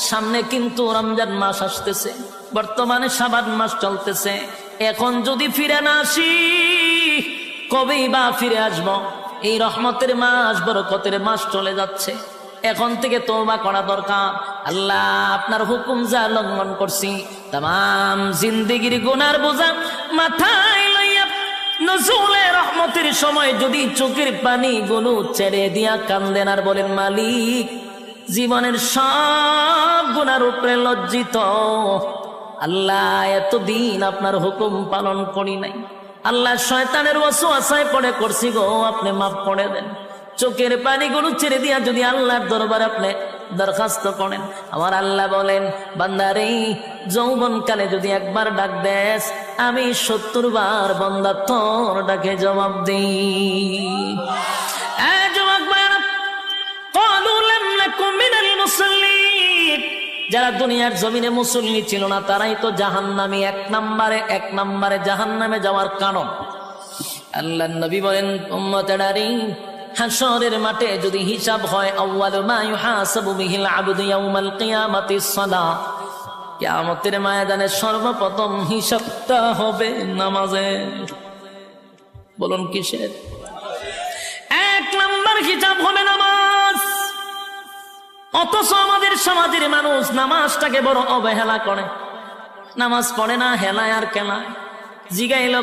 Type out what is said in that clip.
সামনে কিন্তু রমজান মাস আসতেছে, বর্তমানে শাবান মাস চলতেছে। এখন যদি ফিরে না আসি কবেই বা ফিরে আসব? এই রহমতের মাস, বরকতের মাস চলে যাচ্ছে। এখন থেকে তওবা করা দরকার। আল্লাহ আপনার হুকুম যা লঙ্ঘন করছি, তাম জিন্দেগির গুনার বোঝা মাথায় লইয়া নজরুলের রহমতের সময় যদি চোখের পানি গুলো ছেড়ে দিয়া কান্দেন আর বলেন, মালিক জীবনের সব গুনার উপরে লজ্জিত, আল্লাহ এতদিন আপনার হুকুম পালন করি নাই, আল্লাহ শয়তানের ওয়াসওয়াসায় পড়ে করছি গো, আপনি মাফ করে দেন। চোখের পানিগুলো ছেড়ে দিয়া যদি আল্লাহর দরবারে আপনি দরখাস্ত করেন, আমার আল্লাহ বলেন, বান্দারে যৌবনকালে যদি একবার ডাক দেস, আমি 70 বার বান্দা তোর ডাকে জবাব দিই। যারা দুনিয়ার জমিনে মুসল্লি ছিল না তারাই তো জাহান্নামী, এক নম্বরে জাহান্নামে যাওয়ার কারণ। আল্লাহর নবী বলেন, উম্মতেরারে হাশরের মাঠে যদি হিসাব হয়, আউয়ালু মা ইউহাসাবু বিহিল আবদু ইয়াউমাল কিয়ামাতিস সালাহ, কিয়ামতের ময়দানে সর্বপ্রথম হিসাবটা হবে নামাজের। বলুন কিসের? 1 নম্বর হিসাব হবে নামাজ। অথচ আমাদের সমাজের মানুষ নামাজটাকে বড় অবহেলা করে, নামাজ পড়ে না, হেলায় আর কেলায়। জিগাইল